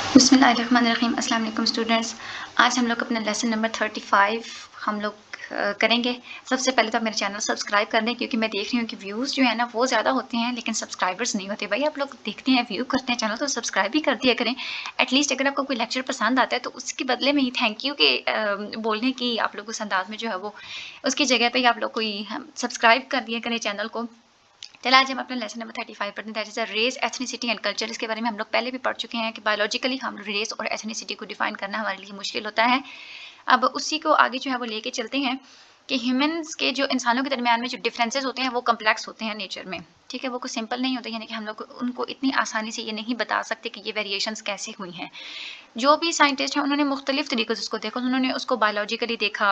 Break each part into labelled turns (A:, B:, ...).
A: बिस्मिल्लाहिर्रहमानिर्रहीम। अस्सलाम वालेकुम स्टूडेंट्स। आज हम लोग अपना लेसन नंबर 35 हम लोग करेंगे। सबसे पहले तो आप मेरे चैनल सब्सक्राइब कर दें, क्योंकि मैं देख रही हूँ कि व्यूज़ जो है ना वो ज़्यादा होते हैं लेकिन सब्सक्राइबर्स नहीं होते। भाई आप लोग देखते हैं, व्यू करते हैं चैनल, तो सब्सक्राइब भी कर दिया करें। एटलीस्ट अगर आपको कोई लेक्चर पसंद आता है तो उसके बदले में ही थैंक यू के बोलने की आप लोग उस अंदाज में जो है वो उसकी जगह पे ही आप लोग कोई सब्सक्राइब कर दिया करें चैनल को। चलो आज हम अपना लेसन नंबर 35 पढ़ते हैं, that is a race, ethnicity and culture. इसके बारे में हम लोग पहले भी पढ़ चुके हैं कि बायोलॉजिकली हम रेस और एथनिसिटी को डिफाइन करना हमारे लिए मुश्किल होता है। अब उसी को आगे जो है वो लेके चलते हैं कि ह्यूमंस के जो इंसानों के दरमियान में जो डिफरेंसेस होते हैं वो कम्प्लेक्स होते हैं नेचर में। ठीक है, वो कुछ सिंपल नहीं होते, यानी कि हम लोग उनको इतनी आसानी से ये नहीं बता सकते कि ये वेरिएशंस कैसे हुई हैं। जो भी साइंटिस्ट हैं उन्होंने मुख्तलिफ तरीक़ों से उसको देखा। उन्होंने उसको बायोलॉजिकली देखा,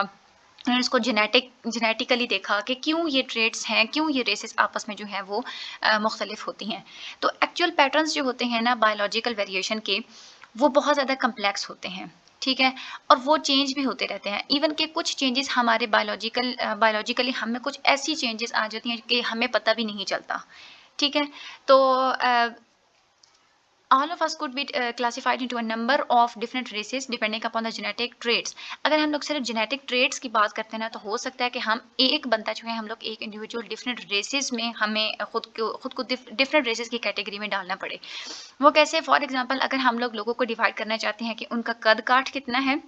A: उन्होंने उसको जेनेटिकली देखा कि क्यों ये ट्रेड्स हैं, क्यों ये रेसेस आपस में जो है वो मुख्तलिफ होती हैं। तो एक्चुअल पैटर्न्स जो होते हैं ना बायोलॉजिकल वेरिएशन के, वो बहुत ज़्यादा कम्प्लेक्स होते हैं। ठीक है, और वो चेंज भी होते रहते हैं। इवन के कुछ चेंजेस हमारे बायोलॉजिकली हमें कुछ ऐसी चेंजेस आ जाती हैं कि हमें पता भी नहीं चलता। ठीक है, तो all of us could be classified into a number of different races depending upon the genetic traits। अगर हम लोग सिर्फ जेनेटिक ट्रेड्स की बात करते हैं ना, तो हो सकता है कि हम एक बंदा जो है हम लोग एक इंडिविजुअल डिफरेंट रेसेस में हमें खुद को डिफरेंट रेसेस की कैटेगरी में डालना पड़े। वो कैसे? फॉर एग्जांपल अगर हम लोग लोगों को डिवाइड करना चाहते हैं कि उनका कद काठ कितना है,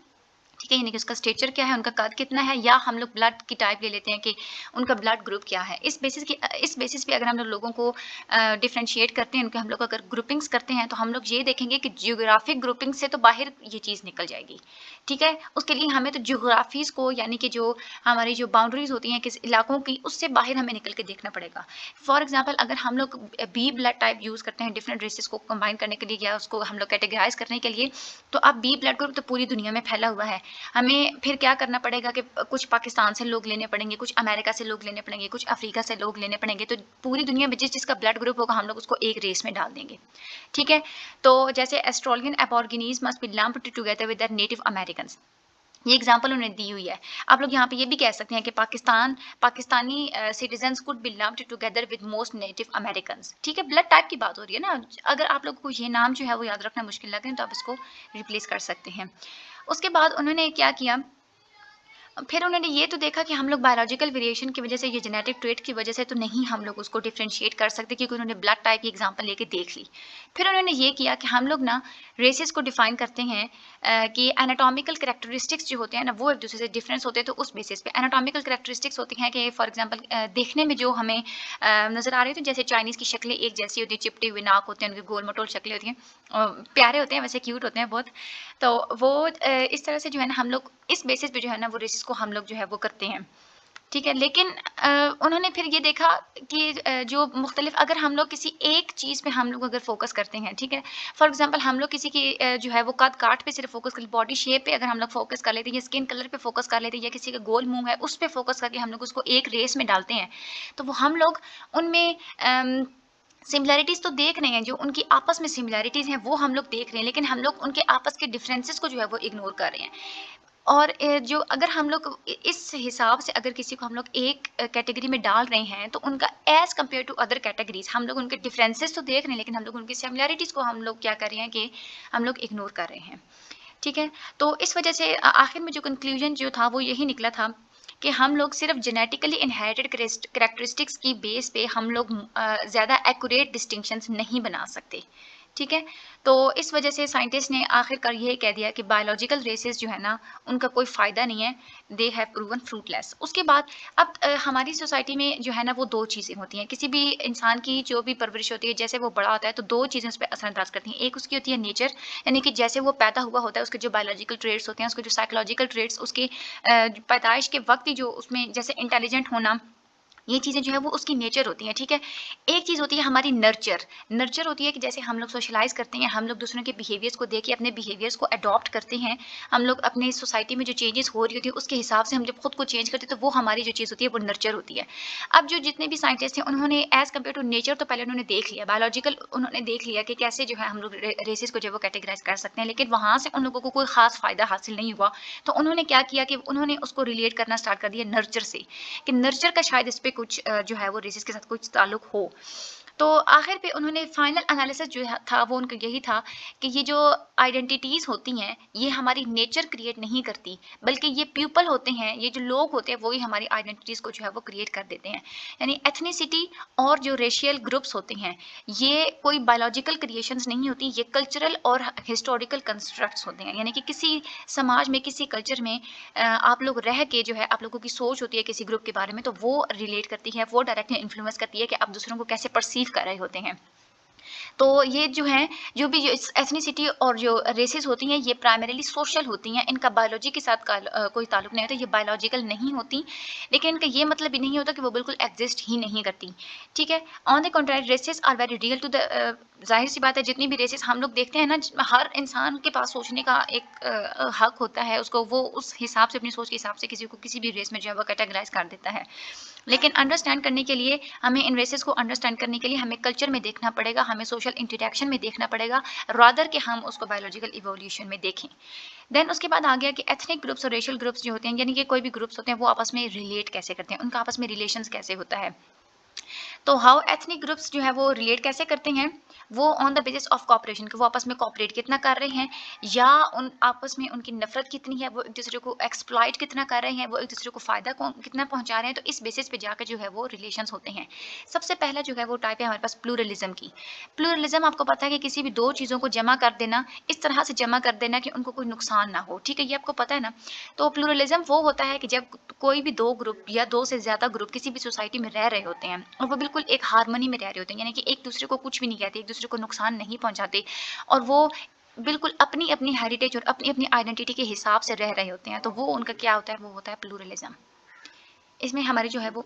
A: ठीक है, यानी कि उसका स्टेचर क्या है, उनका कद कितना है, या हम लोग ब्लड की टाइप ले लेते हैं कि उनका ब्लड ग्रुप क्या है। इस बेसिस पे अगर हम लोगों को डिफरेंशिएट करते हैं, उनके हम लोग अगर ग्रुपिंग्स करते हैं, तो हम लोग ये देखेंगे कि जियोग्राफिक ग्रुपिंग से तो बाहर ये चीज़ निकल जाएगी। ठीक है, उसके लिए हमें तो जियोग्राफीज़ को, यानी कि जो हमारी जो बाउंड्रीज़ होती हैं किस इलाकों की, उससे बाहर हमें निकल के देखना पड़ेगा। फॉर एग्जाम्पल अगर हम लोग बी ब्लड टाइप यूज़ करते हैं डिफरेंट रेसेस को कंबाइन करने के लिए या उसको हम लोग कैटेगराइज करने के लिए, तो अब बी ब्लड ग्रुप तो पूरी दुनिया में फैला हुआ है। हमें फिर क्या करना पड़ेगा कि कुछ पाकिस्तान से लोग लेने पड़ेंगे, कुछ अमेरिका से लोग लेने पड़ेंगे, कुछ अफ्रीका से लोग लेने पड़ेंगे। तो पूरी दुनिया में जिस जिसका ब्लड ग्रुप होगा हम लोग उसको एक रेस में डाल देंगे। ठीक है, तो जैसे Australian aborigines must be lumped together with their native Americans, ये एग्जाम्पल उन्होंने दी हुई है। आप लोग यहाँ पे ये भी कह सकते हैं कि Pakistani citizens could be lumped together with most native Americans. ठीक है, ब्लड टाइप की बात हो रही है ना। अगर आप लोगों को ये नाम जो है वो याद रखना मुश्किल लगे तो आप इसको रिप्लेस कर सकते हैं। उसके बाद उन्होंने क्या किया, फिर उन्होंने ये तो देखा कि हम लोग बायोलॉजिकल वेरिएशन की वजह से, ये जेनेटिक ट्रेट की वजह से तो नहीं हम लोग उसको डिफरेंशिएट कर सकते, क्योंकि उन्होंने ब्लड टाइप की एग्जांपल लेके देख ली। फिर उन्होंने ये किया कि हम लोग ना रेसेस को डिफाइन करते हैं कि एनाटॉमिकल कैरेक्टरिस्टिक्स जो होते हैं ना वो एक दूसरे से डिफरेंस होते हैं। तो उस बेसिस पे एनाटॉमिकल कैरेक्टरिस्टिक्स होती हैं कि फॉर एग्जांपल देखने में जो हमें नज़र आ रही होती है, जैसे चाइनीज़ की शक्लें एक जैसी होती है, चिपटे हुए नाक होते हैं, उनकी गोल मटोल शक्लें होती हैं, प्यारे होते हैं, वैसे क्यूट होते हैं बहुत। तो वो इस तरह से जो है ना हम लोग इस बेसिस पे जो है ना वो रेसेस को हम लोग जो है वो करते हैं। ठीक है, लेकिन उन्होंने फिर ये देखा कि जो मुख्तलिफ अगर हम लोग किसी एक चीज़ पे हम लोग अगर फ़ोकस करते हैं, ठीक है, फॉर एग्ज़ाम्पल हम लोग किसी की जो है वो कद-काठ पे सिर्फ़ फ़ोकस कर, बॉडी शेप पे अगर हम लोग फ़ोकस कर लेते हैं या स्किन कलर पे फ़ोकस कर लेते हैं या किसी का गोल मुँह है उस पे फ़ोकस करके हम लोग उसको एक रेस में डालते हैं, तो वो हम लोग उनमें सिमिलैरिटीज़ तो देख रहे हैं, जो उनकी आपस में सिमिलैरिटीज़ हैं वो हम लोग देख रहे हैं, लेकिन हम लोग उनके आपस के डिफरेंसेस को जो है वो इग्नोर कर रहे हैं। और जो अगर हम लोग इस हिसाब से अगर किसी को हम लोग एक कैटेगरी में डाल रहे हैं, तो उनका as compare to other categories हम लोग उनके डिफरेंसेस तो देख रहे हैं, लेकिन हम लोग उनकी सिमिलैरिटीज़ को हम लोग क्या कर रहे हैं कि हम लोग इग्नोर कर रहे हैं। ठीक है, तो इस वजह से आखिर में जो कंक्लूजन जो था वो यही निकला था कि हम लोग सिर्फ जेनेटिकली इनहेरिटेड कैरेक्टरिस्टिक्स की बेस पे हम लोग ज़्यादा एक्यूरेट डिस्टिंक्शंस नहीं बना सकते। ठीक है, तो इस वजह से साइंटिस्ट ने आखिरकार ये कह दिया कि बायोलॉजिकल रेसेस जो है ना उनका कोई फ़ायदा नहीं है, दे हैव प्रूवन फ्रूटलेस। उसके बाद अब हमारी सोसाइटी में जो है ना वो दो चीज़ें होती हैं, किसी भी इंसान की जो भी परवरिश होती है, जैसे वो बड़ा होता है तो दो चीज़ें उस पे असरअंदाज करती हैं। एक उसकी होती है नेचर, यानी कि जैसे वो पैदा हुआ होता है उसके जो बायोलॉजिकल ट्रेट्स होते हैं, उसके जो साइकोलॉजिकल ट्रेट्स, उसके पैदाइश के वक्त ही जो उसमें जैसे इंटेलिजेंट होना, ये चीज़ें जो है वो उसकी नेचर होती हैं। ठीक है, एक चीज़ होती है हमारी नर्चर। नर्चर होती है कि जैसे हम लोग सोशलाइज़ करते हैं, हम लोग दूसरों के बिहेवियर्स को देख के अपने बिहेवियर्स को अडॉप्ट करते हैं। हम लोग अपनी सोसाइटी में जो चेंजेस हो रही होती है उसके हिसाब से हम जब खुद को चेंज करते हैं, तो वो हमारी जो चीज़ होती है वो नर्चर होती है। अब जो जितने भी साइंटिस्ट हैं उन्होंने एज़ कम्पेयर टू नेचर तो पहले उन्होंने देख लिया, बायोलॉजिकल उन्होंने देख लिया कि कैसे जो है हम लोग रेसेस को जो है वो कैटेगराइज़ कर सकते हैं, लेकिन वहाँ से उन लोगों को कोई ख़ास फ़ायदा हासिल नहीं हुआ। तो उन्होंने क्या किया कि उन्होंने उसको रिलेट करना स्टार्ट कर दिया नर्चर से, कि नर्चर का शायद इस पे कुछ जो है वो रेसेस के साथ कुछ ताल्लुक हो। तो आखिर पे उन्होंने फाइनल एनालिसिस जो था वो उनका यही था कि ये जो आइडेंटिटीज़ होती हैं, ये हमारी नेचर क्रिएट नहीं करती, बल्कि ये पीपल होते हैं, ये जो लोग होते हैं, वही हमारी आइडेंटिटीज़ को जो है वो क्रिएट कर देते हैं। यानी एथनिसिटी और जो रेशियल ग्रुप्स होते हैं, ये कोई बायोलॉजिकल क्रिएशंस नहीं होती, ये कल्चरल और हिस्टोरिकल कंस्ट्रक्ट्स होते हैं। यानी कि किसी समाज में, किसी कल्चर में आप लोग रह के जो है, आप लोगों की सोच होती है किसी ग्रुप के बारे में, तो वो रिलेट करती है, वो डायरेक्टली इन्फ्लुएंस करती है कि आप दूसरों को कैसे परसीव कर रहे होते हैं। तो ये जो है, जो भी जो एथनिसिटी और जो रेसेस होती हैं, ये प्राइमरीली सोशल होती हैं, इनका बायोलॉजी के साथ कोई ताल्लुक नहीं होता, ये बायोलॉजिकल नहीं होती, लेकिन इनका ये मतलब भी नहीं होता कि वो बिल्कुल एग्जिस्ट ही नहीं करती, ठीक है। On the contrary races are very real to the, जाहिर सी बात है जितनी भी रेसेस हम लोग देखते हैं ना, हर इंसान के पास सोचने का एक हक होता है, उसको वो उस हिसाब से, अपनी सोच के हिसाब से किसी को किसी भी रेस में जो है वो कैटेगराइज कर देता है। लेकिन अंडरस्टैंड करने के लिए, हमें इन रेसेस को अंडरस्टैंड करने के लिए हमें कल्चर में देखना पड़ेगा, हमें सोशल इंटरेक्शन में देखना पड़ेगा, रादर कि हम उसको बायोलॉजिकल इवोल्यूशन में देखें। देन उसके बाद आ गया कि एथनिक ग्रुप्स और रेशियल ग्रुप्स जो होते हैं, यानी कि कोई भी ग्रुप्स होते हैं, वो आपस में रिलेट कैसे करते हैं, उनका आपस में रिलेशंस कैसे होता है। तो हाउ एथनिक ग्रुप्स जो है वो रिलेट कैसे करते हैं, वो on the basis of corporation, कि वो आपस में कॉपरेट कितना कर रहे हैं, या उन आपस में उनकी नफरत कितनी है, वो एक दूसरे को एक्सप्लॉइट कितना कर रहे हैं, वो एक दूसरे को फ़ायदा कितना पहुंचा रहे हैं। तो इस बेसिस पे जाकर जो है वो रिलेशंस होते हैं। सबसे पहला जो है वो टाइप है हमारे पास प्लूरलिज्म की। प्लूरलिज्म आपको पता है कि किसी भी दो चीज़ों को जमा कर देना, इस तरह से जमा कर देना कि उनको कोई नुकसान ना हो, ठीक है, ये आपको पता है ना। तो प्लूरलिज्म वो होता है कि जब कोई भी दो ग्रुप या दो से ज़्यादा ग्रुप किसी भी सोसाइटी में रह रहे होते हैं, और वो बिल्कुल एक हार्मनी में रह रहे होते हैं, यानी कि एक दूसरे को कुछ भी नहीं कहते, एक दूसरे को नुकसान नहीं पहुंचाते, और वो बिल्कुल अपनी अपनी हेरिटेज और अपनी अपनी आइडेंटिटी के हिसाब से रह रहे होते हैं, तो वो उनका क्या होता है, वो होता है प्लूरलिज्म। इसमें हमारी जो है वो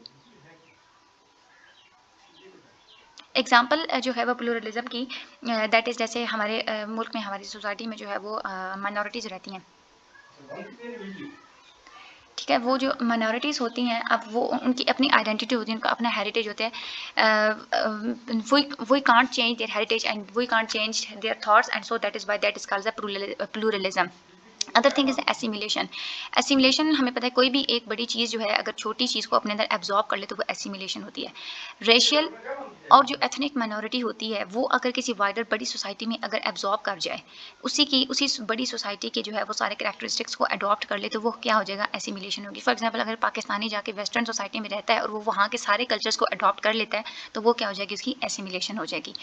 A: एग्जाम्पल जो है वो प्लूरलिज्म की, दैट इज़ जैसे हमारे मुल्क में, हमारी सोसाइटी में जो है वो माइनॉरिटीज़ रहती हैं, ठीक है। वो जो माइनॉरिटीज़ होती हैं, अब वो उनकी अपनी आइडेंटिटी होती है, उनका अपना हेरिटेज होता है। We can't change their heritage and we can't change their thoughts, and so that is why that is called the pluralism. Other thing is assimilation. Assimilation हमें पता है, कोई भी एक बड़ी चीज़ जो है अगर छोटी चीज़ को अपने अंदर एब्जॉर्ब कर ले तो वो एसिमिलेशन होती है। रेशियल और जो एथनिक माइनॉरिटी होती है, वो अगर किसी वाइडर बड़ी सोसाइटी में अगर एब्जॉर्ब कर जाए, उसी बड़ी सोसाइटी के जो है वो सारे कैरेक्टरिस्टिक्स को अडॉप्ट कर ले, तो वो क्या हो जाएगा, एसिमिलेशन होगी। फॉर एग्जाम्पल, अगर पाकिस्तानी जाके वेस्टर्न सोसाइटी में रहता है और वो वहाँ के सारे कल्चर्स को अडॉप्ट कर लेता है, तो वो क्या हो जाएगी, उसकी एसिमिलेशन हो जाएगी।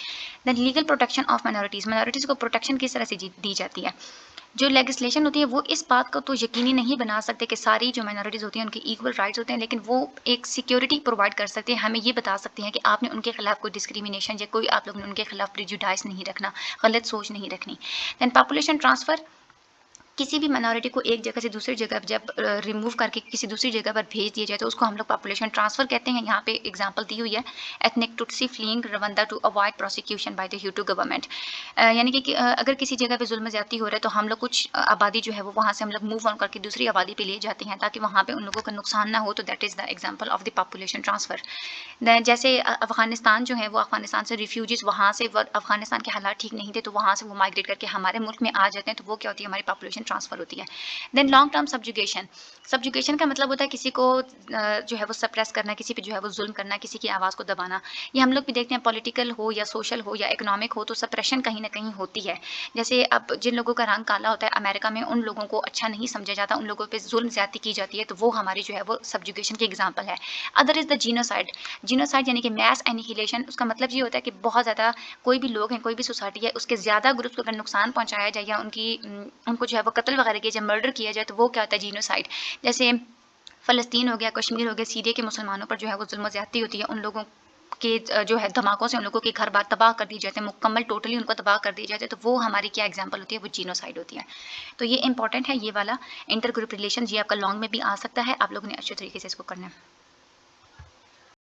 A: Then legal protection of minorities. Minorities को प्रोटेक्शन किस तरह से दी जाती है। जो लेजिस्लेशन होती है वो इस बात को तो यकीनी नहीं बना सकते कि सारी जो माइनॉरिटीज़ होती हैं उनके इक्वल राइट्स होते हैं, लेकिन वो एक सिक्योरिटी प्रोवाइड कर सकते हैं, हमें ये बता सकते हैं कि आपने उनके खिलाफ कोई डिस्क्रिमिनेशन या कोई आप लोगों ने उनके खिलाफ प्रिजुडाइज नहीं रखना, गलत सोच नहीं रखनी। दैन पॉपुलेशन ट्रांसफ़र, किसी भी माइनॉरिटी को एक जगह से दूसरी जगह जब रिमूव करके किसी दूसरी जगह पर भेज दिया जाए, तो उसको हम लोग पॉपुलेशन ट्रांसफ़र कहते हैं। यहाँ पे एग्जांपल दी हुई है, ethnic Tutsi fleeing Rwanda to avoid prosecution by the Hutu government. यानी कि अगर किसी जगह पे जुल्म ज़्यादती हो रहा है, तो हम लोग कुछ आबादी जो है वो वहाँ से हम लोग मूव ऑन करके दूसरी आबादी पे ले जाते हैं, ताकि वहाँ पे उन लोगों का नुकसान ना हो। तो that is the example of the population transfer. जैसे अफ़गानिस्तान जो है वो, अफ़गानिस्तान से रिफ्यूजीज़ वहाँ से, अफ़गानिस्तान के हालात ठीक नहीं थे, तो वहाँ से वो माइग्रेट करके हमारे मुल्क में आ जाते हैं, तो वो क्या होती है, हमारी पॉपुलेशन ट्रांसफ़र होती है। Then long term subjugation. Subjugation का मतलब होता है किसी को जो है वो सप्रेस करना, किसी पे जो है वो जुल्म करना, किसी की आवाज़ को दबाना। ये हम लोग भी देखते हैं, पॉलिटिकल हो या सोशल हो या इकोनॉमिक हो, तो सप्रेशन कहीं ना कहीं होती है। जैसे अब जिन लोगों का रंग काला होता है अमेरिका में, उन लोगों को अच्छा नहीं समझा जाता, उन लोगों पे जुल्म ज़्यादती की जाती है, तो वो हमारी जो है वो सब्जुगेशन की एग्जाम्पल है। Other is the genocide. Genocide यानी कि मैस एनिहिलेशन। उसका मतलब ये होता है कि बहुत ज़्यादा कोई भी लोग हैं, कोई भी सोसाइटी है, उसके ज़्यादा ग्रुप्स को अगर नुकसान पहुँचाया जाए या उनको जो है वो कत्ल वगैरह किया जाए, मर्डर किया जाए, तो वो क्या होता है, जीनोसाइड। जैसे फ़लस्तीन हो गया, कश्मीर हो गया, सीरिया के मुसलमानों पर जो है वो जुल्म ज़्यादती होती है, उन लोगों के जो है धमाकों से उन लोगों के घर बार तबाह कर दिए जाते हैं, मुकम्मल टोटली उनको तबाह कर दिया जाता है, तो वो हमारी क्या एग्जाम्पल होती है, वो जीनोसाइड होती है। तो ये इंपॉर्टेंट है, ये वाला इंटर ग्रुप रिलेशन, ये आपका लॉन्ग में भी आ सकता है, आप लोगों ने अच्छे तरीके से इसको करना है।